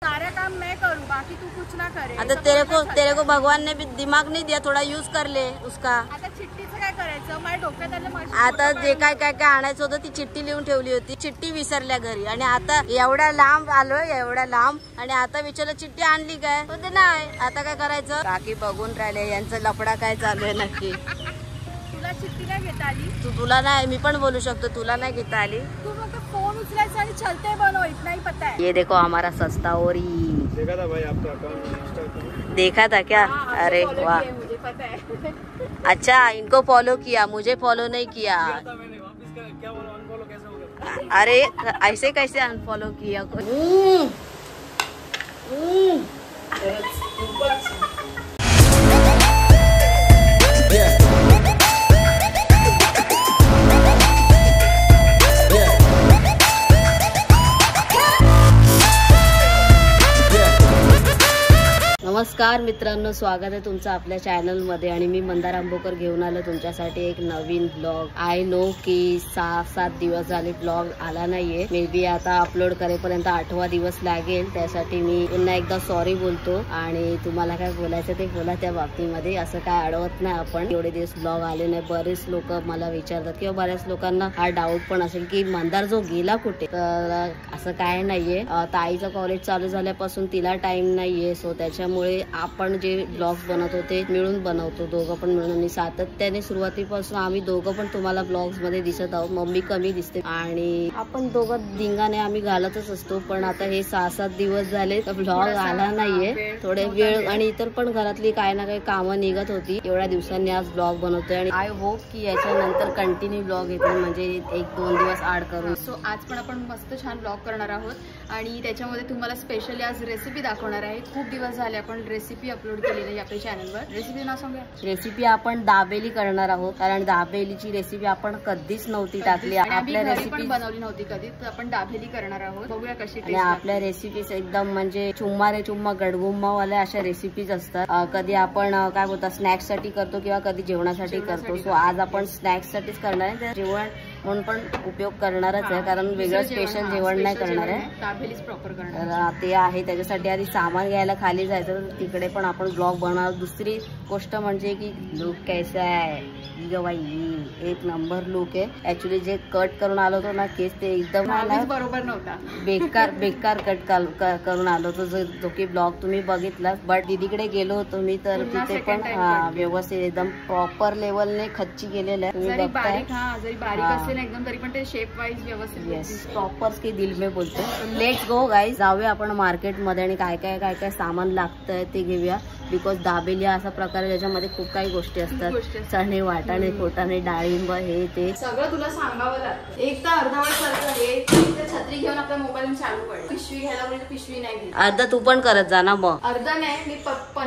सारा काम मैं करूँ, बाकी तू कुछ ना करे। आता तेरे को भगवान ने भी दिमाग नहीं दिया, थोड़ा यूज कर ले उसका। आता चिठ्ठीचं काय करायचं, माझ्या डोक्यात आलं मशीन। आता जे काय आणायचं होतं ती चिठ्ठी लिहून ठेवली होती, चिठ्ठी विसरल्या घरी आणि आता एवढ्या लांब आलोय, एवढ्या लांब आणि आता विचारलं चिठ्ठी आणली काय, तर नाही। आता काय करायचं, काकी बघून राहिले यांचं लफडा काय चालू आहे नक्की। तुला चिठ्ठी नाही घेता आली? तुला नाही, मी पण बोलू शकतो, तुला नाही घेता आली। तू मग फोन उचलायचा आणि चलते बनो, इतना ही पता है। ये देखो हमारा सस्ता ओरी। देखा था भाई आपका अकाउंट? देखा था क्या? अरे वाह, मुझे पता है। अच्छा इनको फॉलो किया, मुझे फॉलो नहीं किया। मैंने वापस क्या बोला, अनफॉलो कैसे हो गया? अरे ऐसे कैसे अनफॉलो किया? नमस्कार मित्रांनो, स्वागत आहे तुमचं आपल्या चॅनल मध्ये आणि मी मंदार आंबोकर घेऊन आलो तुमच्यासाठी एक नवीन ब्लॉग। आय नो की 6-7 दिवस झाले ब्लॉग आला नाहीये, मे बी आता अपलोड करेपर्यंत 8वा दिवस लागेल। त्यासाठी मी पुन्हा एकदा सॉरी बोलतो आणि तुम्हाला काय बोलायचं ते बोला त्या बाबतीमध्ये, असं काय अडवत नाही आपण। एवढे दिवस ब्लॉग आले नाही, बरेच लोक मला विचारतात किंवा बऱ्याच लोकांना हा डाऊट पण असेल की मंदार जो गेला कुठे, तर असं काय नाहीये। ताईचं कॉलेज चालू झाल्यापासून तिला टाइम नाहीये, सो त्याच्यामुळे आपण जे ब्लॉग्स बनवतो ते मिळून बनवतो, दोघं पण मिळून आणि सातत्याने सुरुवातीपासून आम्ही दोघं पण तुम्हाला ब्लॉग्स मध्ये दिसत आहोत। मम्मी कमी दिसते आणि आपण दोघं धिंगाने आम्ही घालतच असतो, पण आता हे 6-7 दिवस झाले तर ब्लॉग आला नाहीये, थोडे वेळ आणि इतर पण घरातली काही ना काही कामं निघत होती। एवढ्या दिवसांनी आज ब्लॉग बनवतोय आणि आय होप की याच्यानंतर कंटिन्यू ब्लॉग येतील, म्हणजे 1-2 दिवस आड करून। सो आज पण आपण मस्त छान ब्लॉग करणार आहोत आणि त्याच्यामध्ये तुम्हाला स्पेशली आज रेसिपी दाखवणार आहे। खूप दिवस झाले आपण रेसिपी अपलोड केलेली आहे आपल्या चॅनलवर। रेसिपी नाव सांगूया? रेसिपी आपण दाबेली करणार आहोत, कारण दाबेलीची रेसिपी आपण कधीच नव्हती टाकली, आपल्या रेसिपी बनवली नव्हती कधी, तर आपण दाबेली करणार आहोत। बघूया कशी आणि आपल्या रेसिपीज एकदम म्हणजे चुम्मा गडगुम्मा वाल्या अशा रेसिपीज असतात। कधी आपण काय बोलतात स्नॅक्स साठी करतो किंवा कधी जेवणासाठी करतो। सो आज आपण स्नॅक्स साठीच करणार आहे, जेवण म्हणून पण उपयोग करणारच आहे, कारण वेगळं स्पेशल जेवण नाही करणार आहे, दाबेलीच प्रॉपर करणार ते आहे। त्याच्यासाठी आधी सामान घ्यायला खाली जायचं, तिकडे पण आपण ब्लॉग बनवणार। दुसरी गोष्ट म्हणजे की लुक कैसा आहे बाई, एक नंबर लुक आहे। ऍक्च्युली जे कट करून आलो होतो ना केस, ते एकदम बरोबर नव्हता, बेकार कट करून आलो होतो, जो की ब्लॉग तुम्ही बघितला। बट दीदीकडे गेलो होतो मी, तर तिथे पण व्यवस्थित एकदम प्रॉपर लेवलने खच्ची केलेलं आहे, तुम्ही बघताय। जरी बारीक असेल एकदम तरी पण ते शेप वाईज व्यवस्थित प्रॉपर की दिल में बोलते। लेट्स गो गाईज, जाऊया आपण मार्केट मध्ये आणि काय काय सामान लागतंय ते घेऊया। बिकॉज दाबेली असा प्रकार आहे ज्याच्यामध्ये खूप काही गोष्टी असतात, चणे, वाटाणे, खोटाणे, डाळिंब, हे ते सगळं तुला सांगावं लागतं। एक तर अर्धवट सारखं छत्री घेऊन आपल्या मोबाईल चालू पडेल, पिशवी घ्यायला म्हणजे पिशवी नाही घेत। अर्धा तू पण करत जा ना मग। अर्धा नाही, मी 100%।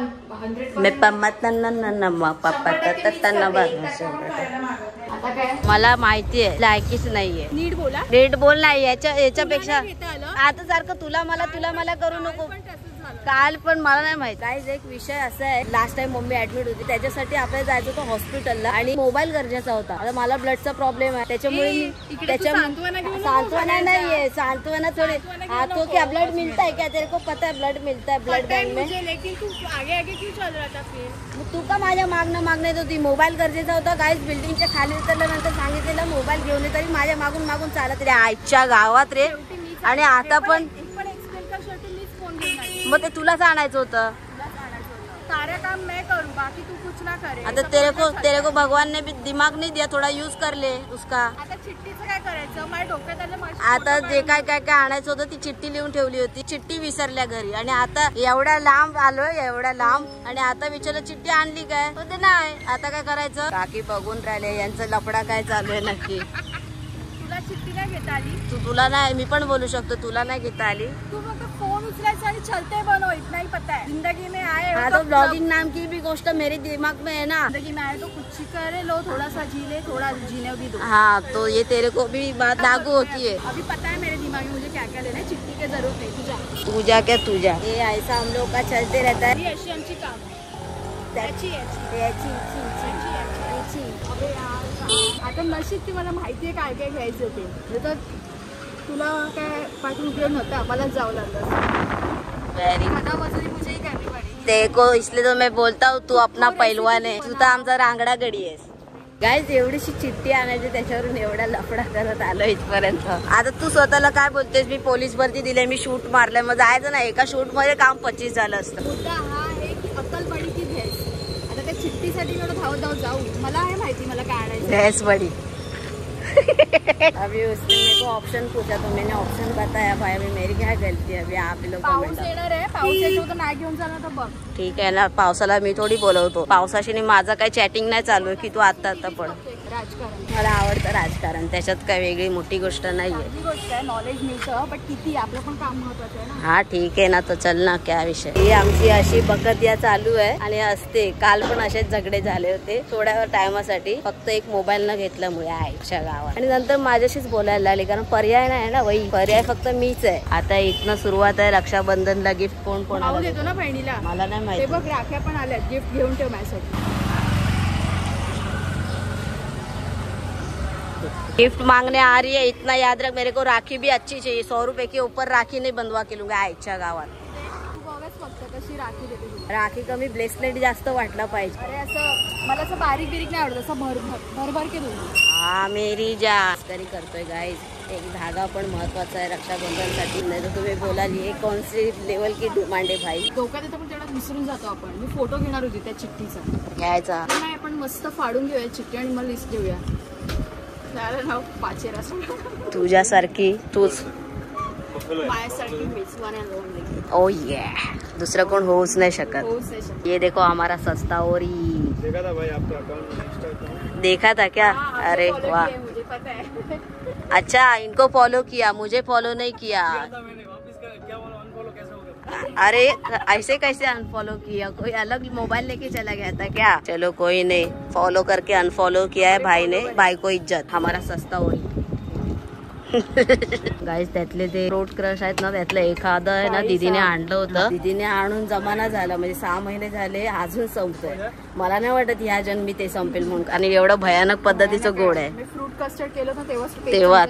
आता काय मला माहिती आहे, लायकीच नाहीये, नीट बोल नाही याच्यापेक्षा आता सारखं तुला मला करू नको। काल पण मला नाही माहित काय, एक विषय असा आहे, लास्ट टाइम मम्मी ऍडमिट होती, त्याच्यासाठी आपल्याला जायचं होतं हॉस्पिटलला आणि मोबाईल गरजेचा होता। आता मला ब्लडचा प्रॉब्लेम आहे, त्याच्यामुळे सांत्वना नाहीये, सांत्वना थोड़ी हाथों क्या ब्लड मिलता है क्या, तेरे को पता है ब्लड मिलता है ब्लड बैंक में, लेकिन तू आगे क्यों चल रहा था फिर? तू का माझ्या मागणं होती, मोबाईल गरजेचा होता। गाईज बिल्डिंगच्या खाली उतरल्यानंतर सांगितलेलं मोबाईल घेऊन ये, तरी माझ्या मागून चालत रे आईच्या गावात रे। आणि आता पण मग ते तुलाच आणायचं होतं, सारा काम मैं करूं, बाकी तू कुछ ना करे। आता तेरे को भगवान ने भी दिमाग नहीं दिया, थोड़ा यूज कर ले उसका। आता चिठ्ठीचं काय करायचं, माझ्या डोक्यात आलं मशीन। आता जे काय आणायचं होतं ती चिठ्ठी लिहून ठेवली होती, चिठ्ठी विसरल्या घरी आणि आता एवढ्या लांब आलोय, एवढ्या लांब आणि आता विचारलं चिठ्ठी आणली काय, तर ते नाही। आता काय करायचं, काकी बघून राहिले यांचं लफडा काय चालू आहे नक्की। तुला चिठ्ठी नाही घेता आली? तुला नाही, मी पण बोलू शकतो, तुला नाही घेता आली। तू मग फोन उचलायचा आणि चलते बनो, इतना ही पता है। जिंदगी में आए हाँ तो ब्लॉगिंग नाम की भी गोष्ट मेरे दिमाग में है ना। जिंदगी में आए तो कुछ करे, लो थोड़ा सा जी ले, थोड़ा जीने भी दो। हाँ तो ये तेरे को भी बात लागू होती है। अभी पता है मेरे दिमाग में मुझे क्या क्या लेना है, चिट्ठी की जरूरत नहीं, तुझा ये ऐसा हम लोग का चलते रहता है। ये अशी आमची काम आता नशीब की मला माहिती आहे काय काय घ्यायचं ते, तर तुला काय पाठवून उपयोग नव्हता, आम्हाला जावं लागलं। वेरी मुझे ही करनी पड़ेगी। देखो इसलिए तो मैं बोलता हूँ तू अपना पैलवान आहे, तू तर आमचा रांगडा गडी आहेस। गाईज एवढीशी चिठ्ठी आणायची त्याच्यावरून एवढा लफडा करत आलो इथपर्यंत। आता तू स्वतःला काय बोलतेस मी पोलीस भरती दिले, मी शूट मारलंय, मग जायचं ना एका शूट मध्ये काम 25 झालं असतं। मुद्दा हा आहे की अक्कल बडी की भैंस। आता त्या चिठ्ठीसाठी एवढं धावत जाऊ मला आहे माहिती मला काय आणायचं। भैंस बडी अभी उसने मेरे को ऑप्शन पूछा तो मैंने ऑप्शन बताया भाई अभी मेरी क्या गलती है। अभी आप लोग पाऊस येणार आहे, पाऊस येतो तर नाही घेऊन जाणार तर बघ। ठीक आहे ना, पावसाला मी थोडी बोलवतो, पावसाशी माझा काही चॅटिंग नाही चालू आहे की तू आता पण। राजकारण मला आवडतं राजकारण, त्याच्यात काय वेगळी मोठी गोष्ट नाहीये। गोष्ट आहे, नॉलेज मिळतं, पण किती आपलं पण काम महत्वाचं आहे ना। हा ठीक आहे ना, तो चल ना, क्या विषय। ही आमची अशी बकतिया चालू आहे आणि असते। काल पण असेच झगडे झाले होते थोड्या टायमासाठी, फक्त एक मोबाईल न घेतल्यामुळे आईच्या गावात, आणि नंतर माझ्याशीच बोलायला लागले, कारण पर्याय नाही ना बाई, पर्याय फक्त मीच आहे। आता इथनं सुरुवात आहे, रक्षाबंधनला गिफ्ट कोण कोणाला देतो ना बहिणीला, मला नाही माहिती। बघ राख्या पण आल्यात, गिफ्ट घेऊन ठेव माझ्यासाठी। गिफ्ट मांगने आ रही है, इतना याद रख, मेरे को राखी भी अच्छी चाहिए, 100 रुपए के ऊपर राखी नहीं बंधवा के लूंगा आईच्या गावात। फक्त कशी राखी देते तुला, राखी कमी ब्रेसलेट जास्त वाटला पाहिजे। अरे असं मला असं बारीक बिरीक नाही आवडत, असं भरभर के दोन्ही। हा मेरी जा तरी करतोय गाईज, एक धागा पण महत्वाचा आहे रक्षाबंधनसाठी, नाही तर तुम्ही बोलाल हे कौन सी लेवल की डिमांड आहे भाई। धोका देतो पण तेवढा विसरून जातो आपण। मी फोटो घेणार होती त्या चिठ्ठीचा, घ्यायचा नाही आपण मस्त फाडून घेऊया चिठ्ठी आणि मग लिस्ट देऊया। नाव पाचेरा तुझ्यासारखी तूच, माझ्यासारखी मीच वन अँड ओनली। ओ ये दुसरं कोण होऊच नाही शकत। ये देखो हमारा सस्ता ओरी, देखा था भाई आपका अकाउंट, इंस्टा अकाउंट देखा था क्या? अरे वाह, मुझे पता है। अच्छा इनको फॉलो किया, मुझे फॉलो नहीं किया। मैंने वापस क्या बोला, अनफॉलो कैसे हो गया? अरे ऐसे कैसे अनफॉलो किया, कोई अलग मोबाइल लेके चला गया था क्या? चलो कोई नहीं, फॉलो करके अनफॉलो किया है भाई ने, भाई को इज्जत, हमारा सस्ता होई। गाईज त्यातले ते रोड क्रश आहेत ना, त्यातलं एखादं आहे ना दीदीने आणलं होतं, दीदीने आणून जमाना झाला, म्हणजे 6 महिने झाले अजून संपतोय। मला नाही वाटत ह्या जन्मी ते संपेल म्हणून, आणि एवढं भयानक पद्धतीचं गोड आहे। फ्रूट कस्टर्ड केलं होतं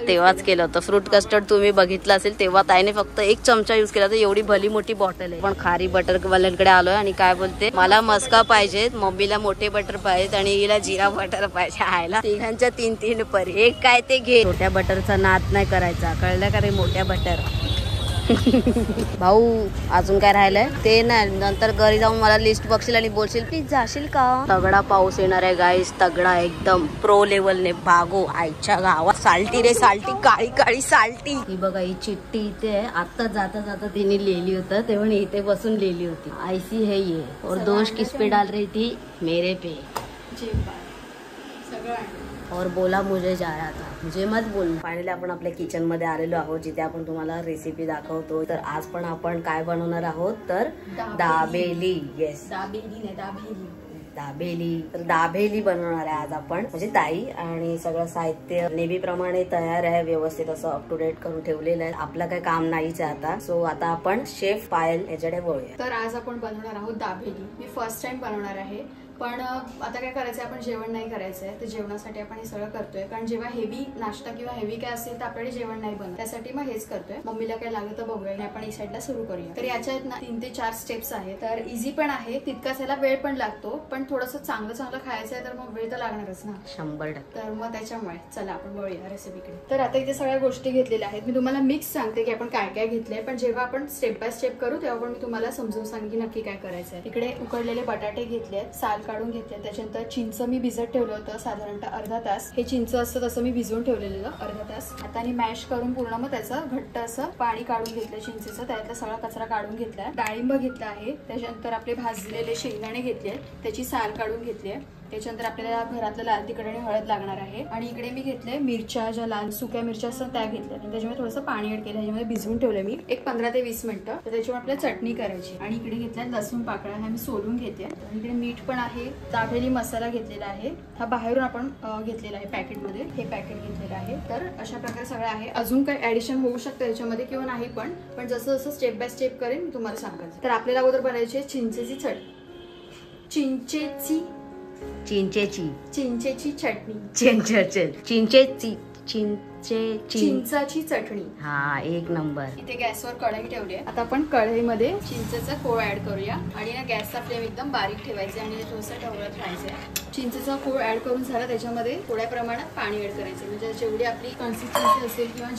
तेव्हाच केलं होतं फ्रूट कस्टर्ड, तुम्ही बघितलं असेल तेव्हा ताईने फक्त 1 चमचा युज केला, तर एवढी भली मोठी बॉटल आहे। पण खारी बटर वाल्यांकडे आलोय आणि काय बोलते, मला मस्का पाहिजेत, मम्मीला मोठे बटर पाहिजेत आणि हिला जिरा बटर पाहिजे। आयला तिघांच्या 3 पर एक काय ते घे, छोट्या बटरचा नाद नाही करायचा, कळलं का रे मोठ्या बटर। भाऊ अजून काय राहिलंय ते नाही, नंतर घरी जाऊन मला लिस्ट बघशील आणि बोलशील प्लीज जाशील का। तगडा पाऊस येणार आहे गाईस, तगडा एकदम प्रो लेवलने, भागो आईच्या गावात। साल्टी रे साल्टी, काळी काळी साल्टी। ही बघा ही चिठ्ठी इथे आहे, आता जाता जाता तिने लिहिली होतं, तेव्हा इथे बसून लिहिली होती, आईसी है ये और दोष किस पे डाल रही थी, मेरे पे। और बोला मुझे जा रहा था, मुझे मत बोल। फायनली आपण आपल्या किचन मध्ये आलेलो आहोत, जिथे आपण तुम्हाला रेसिपी दाखवतो। तर आज पण आपण काय बनवणार आहोत, तर दाबेली। येस दाबेली, तर दाबेली बनवणार आहे आज आपण, म्हणजे ताई, आणि सगळं साहित्य नेहमीप्रमाणे तयार आहे, व्यवस्थित असं अप टू डेट करून ठेवलेलं आहे। आपलं काही काम नाहीच आहे आता, सो आता आपण शेफ पायल याच्याकडे वळूया। तर आज आपण बनवणार आहोत दाबेली, मी फर्स्ट टाइम बनवणार आहे। पण आता काय करायचं, आपण जेवण नाही करायचंय, तर जेवणासाठी आपण हे सगळं करतोय, कारण जेव्हा हेवी नाश्ता किंवा हेवी काय असेल तर आपल्याकडे जेवण नाही बनत, त्यासाठी मग हेच करतोय। मम्मीला काय लागलं तर बघूया आणि आपण या साईडला सुरू करूया। तर याच्यात ना 3 ते 4 स्टेप्स आहेत, तर इझी पण आहे, तितकाच याला वेळ पण लागतो, पण थोडंसं चांगलं खायचं आहे तर मग वेळ तर लागणारच ना, 100%। तर मग त्याच्यामुळे चला आपण वळूया रेसिपीकडे। तर आता इथे सगळ्या गोष्टी घेतलेल्या आहेत, मी तुम्हाला मिक्स सांगते की आपण काय काय घेतलंय, पण जेव्हा आपण स्टेप बाय स्टेप करू तेव्हा पण मी तुम्हाला समजून सांगेन की नक्की काय करायचंय। इकडे उकडलेले बटाटे घेतलेत, साल काढून घेतले, त्याच्यानंतर चिंच मी भिजत ठेवलं होतं साधारणतः अर्धा तास। हे चिंच असतं तसं मी भिजवून ठेवलेलं अर्धा तास, हाताने मॅश करून पूर्ण मग त्याचं घट्ट असं पाणी काढून घेतलं चिंचेचं, त्यातला सगळा कचरा काढून घेतलाय। डाळिंब घेतला आहे, त्याच्यानंतर आपले भाजलेले शेंगदाणे घेतले, त्याची साल काढून घेतली आहे, त्याच्यानंतर आपल्याला घरातलं लाल तिखट आणि हळद लागणार आहे, आणि इकडे मी घेतले मिरच्या, ज्या लाल सुक्या मिरच्या असतात त्या घेतल्या, त्याच्यामध्ये थोडंसं पाणी ऍड केलं, त्याच्यामध्ये भिजवून ठेवलं मी एक 15 ते 20 मिनिटं, तर त्याच्यामुळे आपल्याला चटणी करायची। आणि इकडे घेतल्या लसूण पाकळ्या, ह्या मी सोलून घेते, आणि इकडे मीठ पण आहे, दाबेली मसाला घेतलेला आहे, हा बाहेरून आपण घेतलेला आहे पॅकेटमध्ये, हे पॅकेट घेतलेलं आहे। तर अशा प्रकारे सगळं आहे, अजून काही ऍडिशन होऊ शकतं याच्यामध्ये किंवा नाही, पण जसं जसं स्टेप बाय स्टेप करेन मी तुम्हाला सांगायचं। तर आपल्याला अगोदर बनायची चिंचेची चटणी, चिंचेची चटणी, चिंचाची चटणी। हा एक नंबर। इथे गॅसवर कढई ठेवली आहे, आता आपण कढईमध्ये चिंचेचा कोळ ऍड करूया आणि ना गॅसचा फ्लेम एकदम बारीक ठेवायचा आणि थोडंसं ढवळत राहायचंय। चिंचेचा कोळ ऍड करून झाला त्याच्यामध्ये थोड्या प्रमाणात पाणी ऍड करायचं, म्हणजे जेवढी आपली कन्सिस्टन्सी असेल किंवा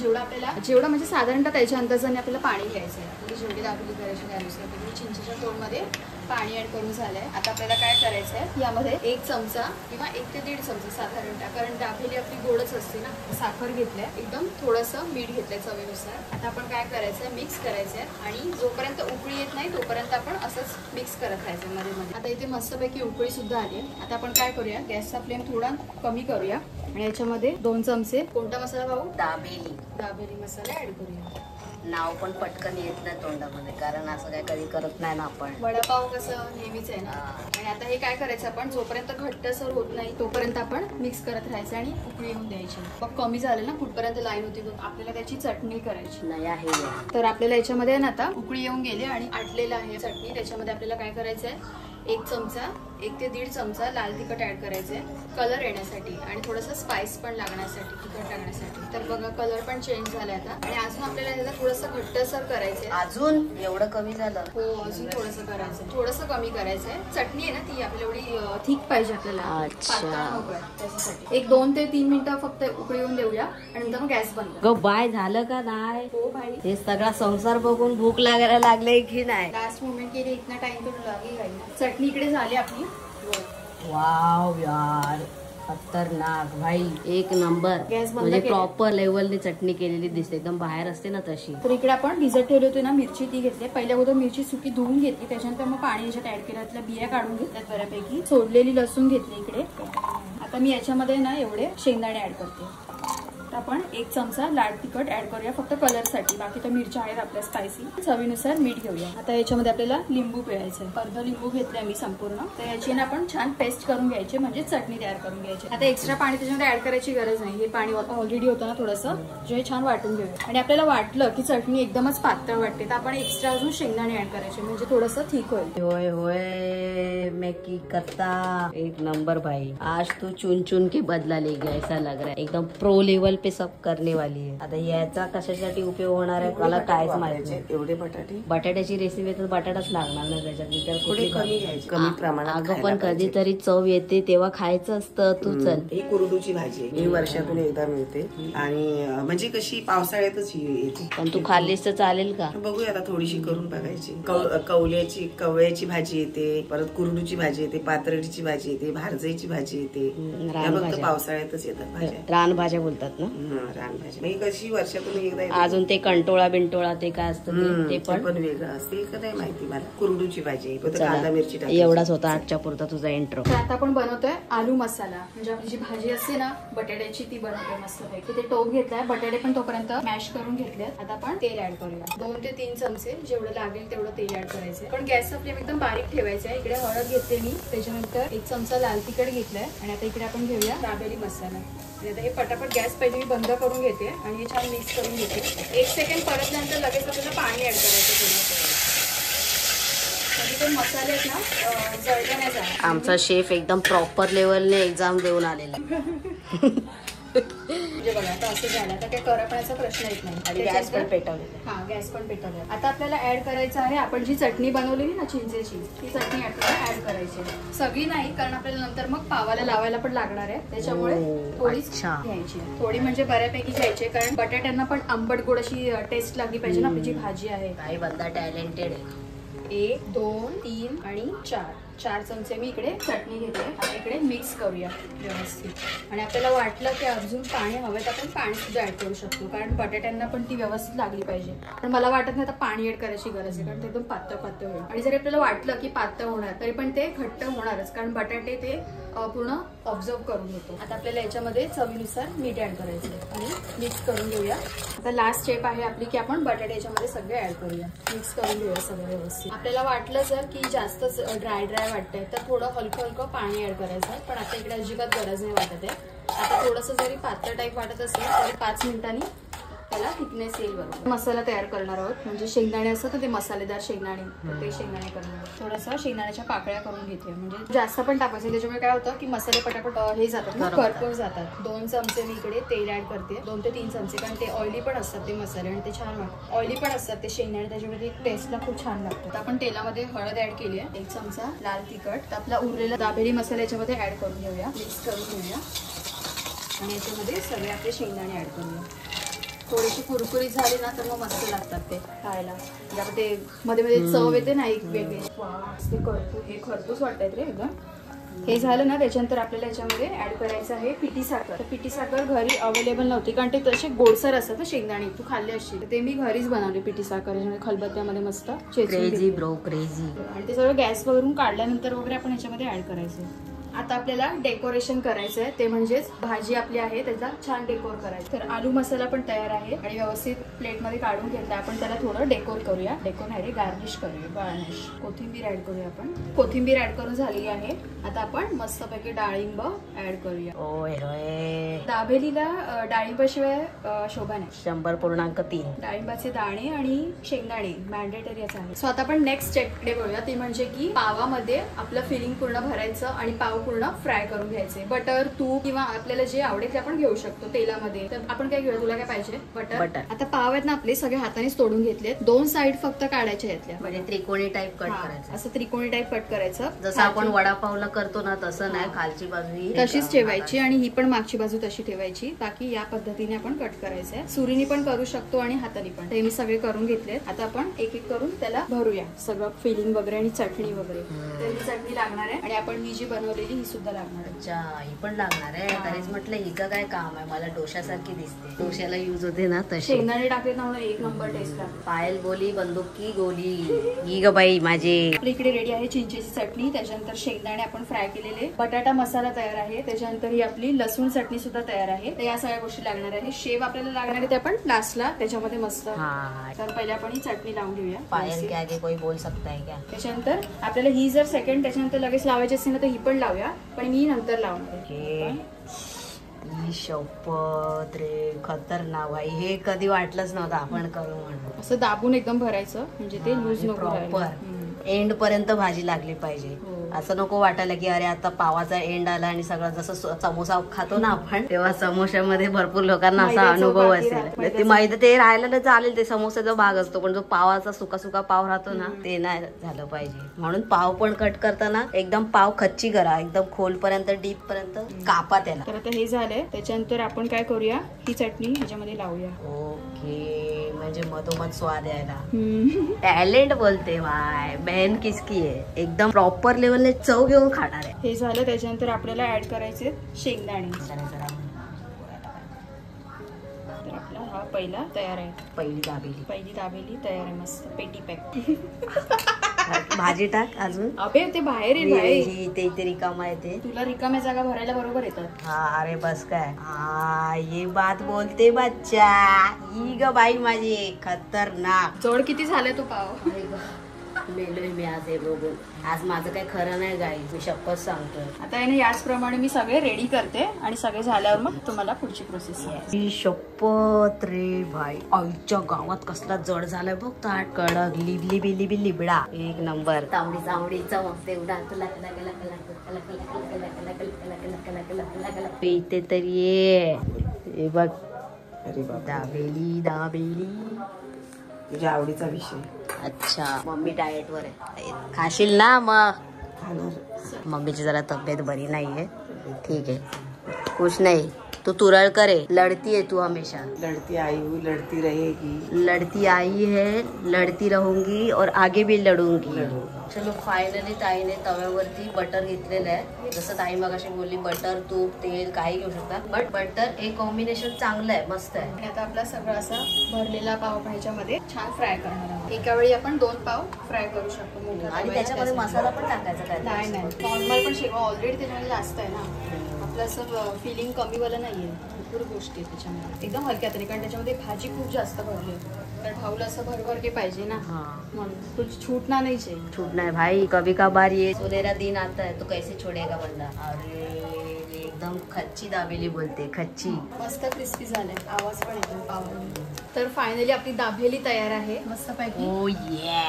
जेवढं म्हणजे साधारणतः त्याच्या अंदाजाने आपल्याला पाणी घ्यायचं आहे, म्हणजे जेवढी दाबेली करायची त्यानुसार। चिंचेच्या कोळमध्ये पाणी ऍड करून झालंय, आता आपल्याला काय करायचं आहे, यामध्ये 1 चमचा किंवा 1 ते 1.5 चमचा साधारणतः, कारण दाबेली आपली गोडच असते ना, साखर घेतलंय, एकदम थोडंसं मीठ घेतलंय चवीनुसार। आता आपण काय करायचंय, मिक्स करायचंय आणि जोपर्यंत उकळी येत नाही तोपर्यंत आपण असंच मिक्स करत राहायचं मध्ये मध्ये। आता इथे मस्तपैकी उकळी सुद्धा आली। आता आपण काय करूया, गॅसचा फ्लेम थोडा कमी करूया आणि याच्यामध्ये 2 चमचे कोणता मसाला भाऊ, दाबेली मसाला ऍड करूया। नाव पण पटकन येत नाही तोंडामध्ये, कारण असं काय कधी करत नाही ना आपण, वडापाव कसं नेहमीच आहे ना। आणि आता हे काय करायचं, आपण जोपर्यंत घट्टसर होत नाही तोपर्यंत आपण मिक्स करत राहायचं आणि उकळी येऊन द्यायची। मग कमी झालं ना कुठपर्यंत लाईन होती, आपल्याला त्याची चटणी करायची नाही आहे। तर आपल्याला याच्यामध्ये ना आता उकळी येऊन गेली आणि आटलेलं आहे चटणी, त्याच्यामध्ये आपल्याला काय करायचं आहे, 1 चमचा 1 ते 1.5 चमचा लाल तिखट ऍड करायचंय कलर येण्यासाठी आणि थोडंसं स्पाइस पण लागण्यासाठी, तिखट लागण्यासाठी। तर बघा कलर पण चेंज झालाय आता आणि अजून आपल्याला ह्याला थोडंसं घट्टसर करायचंय। अजून एवढं कमी झालं? हो, अजून थोडंसं करायचंय, थोडंसं कमी करायचंय। चटणी आहे ना ती आपल्याला एवढी थिक पाहिजे आपल्याला, पातळ नको आहे, त्याच्यासाठी 1 2 ते 3 मिनिटं फक्त उकळी येऊन देऊया आणि नंतर मग गॅस बंद। ग बाय झालं का नाही? हो भाई, हे सगळा संसार बघून भूक लागायला लागले की नाही? लास्ट मोमेंट के लिए इतना टाइम तो लगेगा ही। चटणी इकडे झाली आपली। वाव यार, खतरनाक भाई, एक नंबर। गॅस बंद म्हणजे केला। प्रॉपर लेवलने चटणी केलेली दिसते, एकदम बाहेर असते ना तशी। तर इकडे आपण भिजत ठेवली होती ना मिरची, ती घेतली पहिल्या अगोदर मिरची सुकी धुवून घेतली, त्याच्यानंतर मग पाणी याच्यात ऍड केलं, त्यातल्या बिया काढून घेतल्यात बऱ्यापैकी, सोडलेली लसूण घेतली इकडे। आता मी याच्यामध्ये ना एवढे शेंगदाणे ऍड करते। आपण 1 चमचा लाल तिखट ऍड करूया फक्त कलर साठी, बाकी तर मिरच्या आहेत आपल्या स्पायसी। चवीनुसार मीठ घेऊया। आता याच्यामध्ये आपल्याला लिंबू पिळायचं आहे, अर्ध लिंबू घेतले मी संपूर्ण, तर याची ना आपण छान पेस्ट करून घ्यायची, म्हणजे चटणी तयार करून घ्यायची। आता एक्स्ट्रा पाणी त्याच्यामध्ये ऍड करायची गरज नाही, हे पाणी ऑलरेडी होतं ना थोडंसं, जे छान वाटून घेऊया। आणि आपल्याला वाटलं की चटणी एकदमच पातळ वाटते तर आपण एक्स्ट्रा अजून शेंगदाणे ऍड करायचे, म्हणजे थोडंसं थिक होईल। होय होय मैकी करता एक नंबर भाई, आज तू चुन चुन के बदला ले गया ऐसा लग रहा है, एकदम प्रो लेवल पे सब करने वाली है। आता याचा कशासाठी उपयोग होणार आहे मला कायच माहित नाही। एवढे बटाट्याची रेसिपी तर बटाटाच लागणार नाही त्याच्यात, कमी प्रमाणात। अगं पण कधीतरी चव येते तेव्हा खायचं असतं। तू चल, ही कुरडूची भाजी ही वर्षातून एकदा मिळते आणि म्हणजे कशी पावसाळ्यातच येते, पण तू खाल्लीस तर चालेल का? बघूया आता थोडीशी करून बघायची। कवळ्याची भाजी येते, परत कुरडूची भाजी येते, पातळीची भाजी येते, भारजाईची भाजी येते, फक्त पावसाळ्यातच येतात भाज्या। रानभाज्या बोलतात ना, रानभाजी कशी वर्षातून एकदा। अजून ते कंटोळा बिंटोळा ते काय असतं ते पण वेगळं असते का नाही माहिती मला। कुरडूची भाजी कांदा मिरची एवढाच होता आजच्या पुरता तुझा इंट्रो। तर आता आपण बनवतोय आलू मसाला, म्हणजे आपली जी भाजी असते ना बटाट्याची ती बनवतोय मस्तपैकी। ते टोप घेतलाय, बटाटे पण तोपर्यंत मॅश करून घेतले। आता आपण तेल ऍड करूया, 2 ते 3 चमचे जेवढं लागेल तेवढं तेल ऍड करायचंय, पण गॅसचा फ्लेम एकदम बारीक ठेवायचा आहे। इकडे हळद घेतली मी, त्याच्यानंतर 1 चमचा लाल तिखट घेतलाय आणि आता इकडे आपण घेऊया दाबेली मसाला। आणि आता हे पटापट गॅस पहिले मी बंद करून घेते आणि हे छान मिक्स करून घेते। 1 सेकंड परतल्यानंतर लगेच आपल्याला पाणी ऍड करायचं म्हणजे ते मसाले आहेत ना जळले नाही जाणार। आमचा शेफ एकदम प्रॉपर लेवलने एक्झाम देऊन आलेला म्हणजे बघा आता असं झालं, आता काही करपण्याचा प्रश्न येत नाही आणि गॅस पण पेटवलेला। हा, गॅस पण पेटवलेला। आता आपल्याला ऍड करायचं आहे आपण जी चटणी बनवलेली ना चिंचेची, ती चटणी आपल्याला ऍड करायची, सगळी नाही कारण आपल्याला नंतर मग पावाला लावायला पण लागणार आहे, त्याच्यामुळे थोडीच घ्यायची, थोडी म्हणजे बऱ्यापैकी घ्यायची, कारण बटाट्यांना पण आंबट गोड अशी टेस्ट लागली पाहिजे ना आपली जी भाजी आहे। काही बंदा टॅलेंटेड आहे। 1 2 3 आणि 4 चमचे मी इकडे चटणी घेते आणि इकडे मिक्स करूया व्यवस्थित। आणि आपल्याला वाटलं की अजून पाणी हवं तर आपण पाणी सुद्धा ऍड करू शकतो, कारण बटाट्यांना पण ती व्यवस्थित लागली पाहिजे। पण मला वाटत नाही आता पाणी ऍड करायची गरज आहे, कारण ते एकदम पातळ होईल। आणि जरी आपल्याला वाटलं की पातळ होणार तरी पण ते घट्ट होणारच, कारण बटाटे ते पूर्ण ऑब्झर्व करून घेतो। आता आपल्याला याच्यामध्ये चवीनुसार मीठ ऍड करायचं आणि मिक्स करून घेऊया। आता लास्ट स्टेप आहे आपली की आपण बटाटे याच्यामध्ये सगळे ऍड करूया, मिक्स करून घेऊया सगळं व्यवस्थित। आपल्याला वाटलं जर की जास्तच ड्राय वाटतंय तर थोडं हलकं पाणी ऍड करायचं, पण आता इकडे अजिबात गरज नाही वाटत आहे। आता थोडंसं जरी पातळ टाईप वाटत असेल तरी 5 मिनिटांनी त्याला थिकनेस येईल बरोबर. मसाला तयार करणार आहोत, म्हणजे शेंगदाणे असतात ते मसालेदार शेंगदाणे, ते शेंगदाणे करणार. थोडंसं शेंगदाण्याच्या पाकळ्या करून घेते, म्हणजे जास्त पण टाकायचं, त्याच्यामुळे काय होतं की मसाले पटापट हे जातात ना, करपून जातात. 2 चमचे मी इकडे तेल ऍड करते, 2 ते 3 चमचे, कारण ते ऑइली पण असतात ते मसाले आणि ते छान वाटतं. ऑइली पण असतात ते शेंगदाणे, त्याच्यामध्ये टेस्टला खूप छान लागतं. आपण तेलामध्ये हळद ऍड केली आहे, 1 चमचा लाल तिखट, आपला उरलेला दाबेली मसाला याच्यामध्ये ऍड करून घेऊया, मिक्स करून घेऊया आणि याच्यामध्ये सगळे आपले शेंगदाणे ऍड करूया. थोडीशी कुरकुरीत झाली ना तर मग मस्त लागतात ते खायला, म्हणजे ते मध्ये मध्ये चव येते ना एक वेगळी. ते खरपूस, हे खरपूस वाटतात रे एकदम. हे झालं ना, त्याच्यानंतर आपल्याला याच्यामध्ये ऍड करायचं आहे पिठी साखर. तर पिठी साखर घरी अवेलेबल नव्हती, कारण ते तसे गोडसर असतात ना शेंगदाणे, तू खाल्ले असशील. ते मी घरीच बनवले पिठी साखर, खलबत्त्यामध्ये मस्त क्रेझी ब्रो क्रेझी. आणि ते सगळं गॅस वरून काढल्यानंतर वगैरे आपण याच्यामध्ये ऍड करायचं. आता आपल्याला डेकोरेशन करायचं आहे, ते म्हणजेच भाजी आपली आहे त्याचा छान डेकोर करायचं. तर आलू मसाला पण तयार आहे आणि व्यवस्थित प्लेटमध्ये काढून घेतला. आपण त्याला थोडं डेकोर करूया, डेकोर नाही गार्निश करूया, गार्निश. कोथिंबीर ऍड करूया आपण. कोथिंबीर ऍड करून झाली आहे. आता आपण मस्तपैकी डाळिंब ऍड करूया. ओय होय, दाबेलीला डाळिंबाशिवाय शोभा नाही. 100.3 डाळिंबाचे दाणे आणि शेंगदाणे मॅन्डेटरीच आहे. सो आता आपण नेक्स्ट स्टेपकडे वळूया, ती म्हणजे की पावामध्ये आपलं फिलिंग पूर्ण भरायचं आणि पाव पूर्ण फ्राय करून घ्यायचे. बटर, तूप किंवा आपल्याला जे आवडेल ते आपण घेऊ शकतो तेलामध्ये. तर आपण काय घेऊया, तुला काय पाहिजे? बटर. आता पाव आहेत ना आपले सगळे हातानेच तोडून घेतलेत. 2 साइड फक्त काढायच्या यातल्या, म्हणजे त्रिकोणी टाइप कट करायचं. असं त्रिकोणी टाइप कट करायचं, जसं आपण वडापावला करतो ना तसं नाही. खालची बाजू तशीच ठेवायची आणि ही पण मागची बाजू तशी ठेवायची. बाकी या पद्धतीने आपण कट करायचंय. सुरीने पण करू शकतो आणि हाताने पण. ते मी सगळे करून घेतले. आता आपण एक एक करून त्याला भरूया सगळं फिलिंग वगैरे आणि चटणी वगैरे. तर ही चटणी लागणार आहे आणि आपण ही जी बनवलेली ही सुद्धा लागणार आहे. अच्छा, ही पण लागणार आहे. तरीच म्हटलं हिचं काय काम आहे, मला डोशासारखी दिसते. डोशाला युज होते ना तशी. शेंगदाणे टाकले ना म्हणून 1 नंबर टेस्ट लागते. पायल बोली बंदूक की गोली. ही ग बाई माझी. आपल्या इकडे रेडी आहे चिंचेची चटणी, त्याच्यानंतर शेंगदाणे आपण फ्राय केलेले, बटाटा मसाला तयार आहे, त्याच्यानंतर ही आपली लसूण चटणी सुद्धा तयार आहे. तर या सगळ्या गोष्टी लागणार आहे. शेव आपल्याला लागणार आहे ते आपण लास्टला त्याच्यामध्ये मस्त. तर पहिले आपण ही चटणी लावून घेऊया. पायल के आगे कोई बोल सकता है क्या. त्याच्यानंतर आपल्याला ही जर सेकंड त्याच्यानंतर लगेच लावायची असेल ना तर ही पण लावूया, पण मी नंतर लावणार. शपथ रे, खतरनाक भाई. हे कधी वाटलंच नव्हतं आपण करू म्हणून. असं दाबून एकदम भरायचं, म्हणजे ते लूज नको प्रॉपर एंड पर्यंत भाजी लागली पाहिजे. असं नको वाटायला की अरे आता पावाचा एंड आला आणि सगळं जसं समोसा खातो ना आपण, तेव्हा समोशामध्ये भरपूर लोकांना असा अनुभव असेल. ते मैदा ते राहायला चालेल, ते समोसाचा भाग असतो, पण जो पावाचा सुका सुका पाव राहतो ना ते नाही झालं पाहिजे. म्हणून पाव पण कट करताना एकदम पाव खच्ची करा, एकदम खोलपर्यंत डीप पर्यंत कापा त्याला. तर आता हे झालंय. त्याच्यानंतर आपण काय करूया, ही चटणी ह्याच्यामध्ये लावूया. ओके, म्हणजे मधोमध स्वाद यायला. टॅलेंट बोलते भाई, बहन किसकी आहे. एकदम प्रॉपर लेवल चव घेऊन खाणार आहे. हे झालं. त्याच्यानंतर आपल्याला ऍड करायचे शेंगदाणे. तर आपला हा पहिला तयार आहे. पहिली दाबेली तयार आहे, मस्त पेटी पॅक. भाजी टाक अजून. अबे ते बाहेर आहे भाई, ते रिकामा आहे. ते तुला रिकाम्या जागा भरायला बरोबर येतात. हा, अरे बस काय. हा, ये बात बोलते बच्चा. ही ग बाई माझी खतरनाक. जोड किती झाले तो पाव. मेलोय मी आज. हे बघून आज माझं काही खरं नाही गाईज, मी शपथ सांगतोय. आता याने याचप्रमाणे मी सगळे रेडी करते आणि सगळे झाल्यावर मग तुम्हाला पुढची प्रोसेस आहे. शपथ रे भाई, आईच्या गावात कसला जड झालाय बघ. ताट कडक लिबली लिबडा एक नंबर. तांबडी चमकते इथे तरी ये बघ. दाबेली तुझ्या आवडीचा विषय. अच्छा, मम्मी डाएट वर आहे, खाशील ना मग. मम्मीची जरा तब्येत बरी नाहीये. ठीक आहे, कुछ नाही. तू तुरळ करे, लढती है तू हमेशा. लढती आई हूँ, लढती रहेगी. लढती आई है, लढती रहूंगी और आगे भी लढूंगी. चलो फायनली ताईने तव्यावरती बटर घेतलेलं आहे. जसं ताई मगाशी बोलली, बटर तूप तेल काही घेऊ शकतात, बट बटर हे कॉम्बिनेशन चांगलं आहे, मस्त आहे. आणि आता आपला सगळं असा भरलेला पाव भाज्यामध्ये छान फ्राय करणार आहोत. एका वेळी आपण 2 पाव फ्राय करू शकतो. आणि त्याच्यामध्ये मसाला पण टाकायचा काय. नाही नॉर्मल पण शेवा ऑलरेडी त्याच्यामध्ये जास्त आहे ना, आपलं असं फिलिंग कमीवाला नाहीये. भरपूर गोष्टी आहेत त्याच्यामध्ये, एकदम हलक्या हाताने, कारण त्याच्यामध्ये भाजी खूप जास्त भरली. तर भाऊला असं भरभर के पाहिजे ना, म्हणून कुछ छूटना नहीं चाहिए. छूटना है भाई, कभी कभार ये सुनहरा दिन आता है तो कैसे छोड़ेगा बंदा. अरे एकदम खच्ची दाबेली बोलते, खच्ची. मस्त क्रिस्पी झालंय, आवाज पण येतो पाव. तर फायनली आपली दाबेली तयार आहे मस्त पैकी. ओ ये.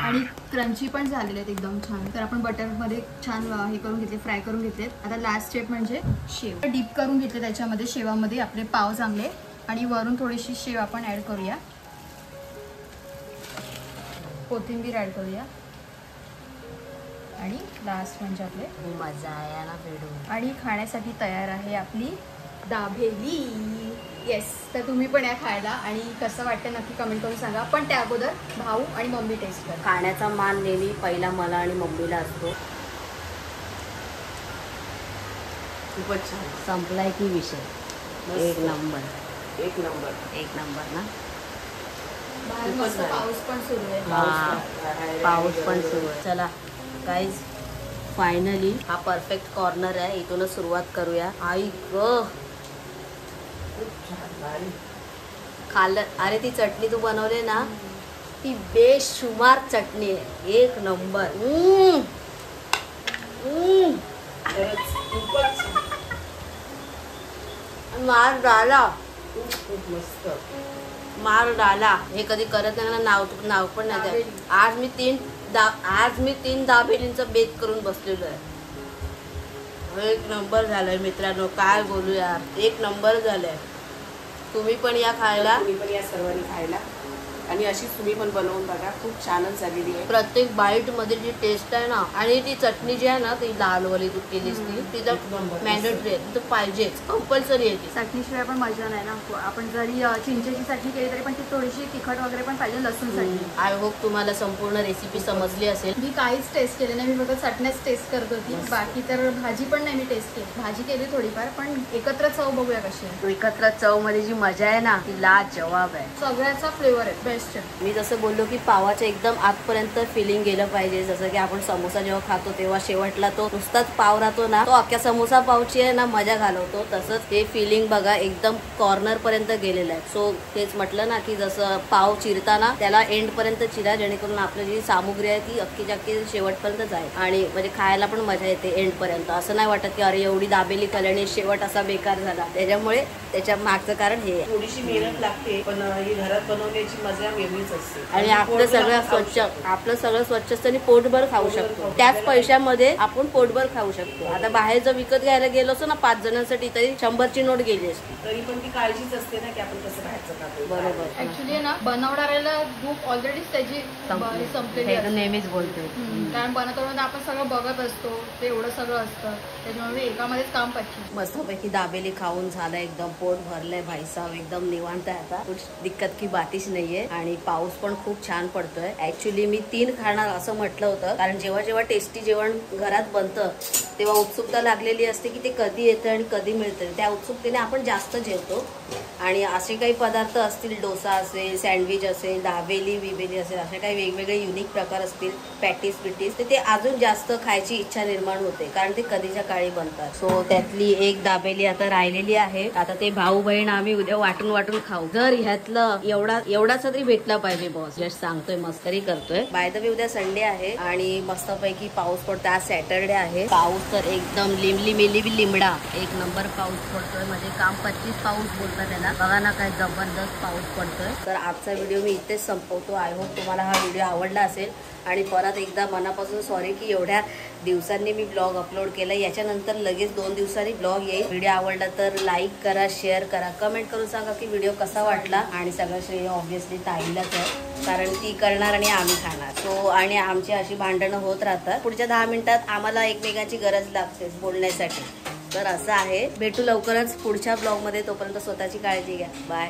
आणि क्रंची पण झालेले आहेत एकदम छान. तर आपण बटर मध्ये छान हे करून घेतले, फ्राय करून घेतलेत. आता लास्ट स्टेप म्हणजे शेव डीप करून घेतले त्याच्यामध्ये, शेवामध्ये आपले पाव चांगले. आणि वरून थोडीशी शेव आपण ऍड करूया, कोथिंबीर ऍड करूया. आणि लास्ट म्हणजे आपले मजा आहे ना पेडू. आणि खाण्यासाठी तयार आहे आपली दाबेली. येस, तर तुम्ही पण या खायला. आणि कसं वाटतं नक्की कमेंट करून सांगा. पण त्या अगोदर भाऊ आणि मम्मी टेस्ट करा. खाण्याचा मान नेहमी पहिला मला आणि मम्मीला असतो. खूपच छान. संपलाय की विषय. एक नंबर, एक नंबर, एक नंबर ना. बाहेर मस्त पाऊस पण सुरू आहे. पाऊस पण सुरू आहे. चला गाईज, फायनली हा परफेक्ट कॉर्नर आहे, इथूनच सुरुवात करूया. आई ग खाल्लं. अरे ती चटणी तू बनवली ना, ती बेशुमार चटणी आहे, एक नंबर. मार डाला, खूप मस्त. मार डाला. हे कधी करत नाही ना, नाव पण नाही द्या. आज मी तीन दाबेलींचा बेत करून बसलेलो आहे. एक नंबर झालंय मित्रांनो, काय बोलू यार, एक नंबर झालंय. तुम्ही पण या खायला, तुम्ही पण या सर्वांनी खायला. आणि अशीच तुम्ही पण बनवून बघा, खूप छानच झालेली आहे. प्रत्येक बाईट मध्ये जी टेस्ट आहे ना, आणि ती चटणी जी आहे ना, ती लालवाली तू केलीस ती, तिचा मॅन्डेटरी आहे, तर पाहिजेच, कंपल्सरी आहे ती. चटणीशिवाय पण मजा नाही ना. आपण जरी चिंचेची चटणी केली तरी पण ती थोडीशी तिखट वगैरे पण पाहिजे, लसूण चटणी. आय होप तुम्हाला संपूर्ण रेसिपी समजली असेल. मी काहीच टेस्ट केले नाही, मी फक्त चटण्याच टेस्ट करत होती. बाकी तर भाजी पण नाही मी टेस्ट केली. भाजी केली थोडीफार, पण एकत्र चव बघूया कशी आहे. एकत्र चव मध्ये जी मजा आहे ना, ती लाजवाब आहे. सगळ्याचा फ्लेवर आहे बेस्ट. मी जसं बोललो की पावाचं एकदम आतपर्यंत फिलिंग गेलं पाहिजे. जसं की आपण समोसा जेव्हा खातो तेव्हा शेवटला तो नुसताच पाव राहतो ना, तो अख्ख्या समोसा पावची आहे ना मजा घालवतो. तसंच हे फिलिंग बघा एकदम कॉर्नर पर्यंत गेलेलं आहे. सो तेच म्हटलं ना की जसं पाव चिरताना त्याला एंड पर्यंत चिरा, जेणेकरून आपली जी सामुग्री आहे ती अख्खीच्या अख्खी शेवटपर्यंत जाईल. आणि म्हणजे खायला पण मजा येते एंड पर्यंत. असं नाही वाटत की अरे एवढी दाबेली खाल्ल्याने शेवट असा बेकार झाला. त्याच्यामुळे त्याच्या मागचं कारण हे आहे. थोडीशी मेहनत लागते, पण ही घरात बनवण्याची मजा वेगळीच असते. आणि आपलं सगळं स्वच्छ असतं आणि पोटभर खाऊ शकतो. त्याच पैशामध्ये आपण पोटभर खाऊ शकतो. आता बाहेर जर विकत घ्यायला गेलो असतो ना 5 जणांसाठी, तरी 100ची नोट गेली असती. तरी पण ती काळजीच असते ना की आपण कसं बाहेरचं खातो. बरोबर. ऍक्च्युली ना बनवणाऱ्याला भूक ऑलरेडीच त्याची संपलेली असते. नेहमीच बोलतोय. कारण बनवताना आपण सगळं बघत असतो, ते एवढं सगळं असतं, त्याच्यामुळे एकामध्येच काम पाहिजे. मस्तपैकी दाबेली खाऊन झालं, एकदम पोट भरलंय भाईसाहब, एकदम निवांत आहे आता. कुछ दिक्कत की बातीच नाहीये. आणि पाऊस पण खूप छान पडतोय. ऍक्च्युली मी 3 खाणार असं म्हटलं होतं, कारण जेव्हा जेव्हा टेस्टी जेवण घरात बनतं तेव्हा उत्सुकता लागलेली असते की ते कधी येतं आणि कधी मिळतं. त्या उत्सुकतेने आपण जास्त जेवतो. आणि असे काही पदार्थ असतील, डोसा असेल, सँडविच असेल, दाबेली बिबेली असेल, असे काही वेगवेगळे युनिक प्रकार असतील, पॅटीस बिटीस, ते अजून जास्त खायची इच्छा निर्माण होते, कारण ते कधीच्या काळी बनतात. सो त्यातली एक दाबेली आता राहिलेली आहे. आता ते भाऊ बहीण आम्ही उद्या वाटून खाऊ. जर ह्यातलं एवढाच तरी भेटला पाहिजे बॉस. जस्ट सांगतोय, मस्करी करतोय. बाय द वे उद्या संडे आहे आणि मस्तपैकी पाऊस पडतो. आज सॅटरडे आहे. पाऊस तर एकदम लिमडा एक नंबर पाऊस पडतोय. म्हणजे काम 25 पाऊस बोलतात त्याला. बघा ना काय जबरदस्त पाऊस पडतोय. तर आजचा व्हिडिओ मी इथेच संपवतो. आय होप तुम्हाला हा व्हिडिओ आवडला असेल. आणि परत एकदा मनापासून सॉरी की एवढ्या दिवसांनी मी ब्लॉग अपलोड केला. याच्यानंतर लगेच 2 दिवसांनी ब्लॉग येईल. व्हिडिओ आवडला तर लाईक करा, शेअर करा, कमेंट करून सांगा की व्हिडिओ कसा वाटला. आणि सगळं श्रेय ऑब्व्हियसली ताईलाच आहे, कारण ती करणार आणि आम्ही खाणार. सो आणि आमची अशी भांडणं होत राहतात. पुढच्या 10 मिनिटात आम्हाला एकमेकांची गरज लागते बोलण्यासाठी. तर असं आहे. भेटू लवकरच पुढच्या ब्लॉगमध्ये. तोपर्यंत स्वतःची काळजी घ्या. बाय.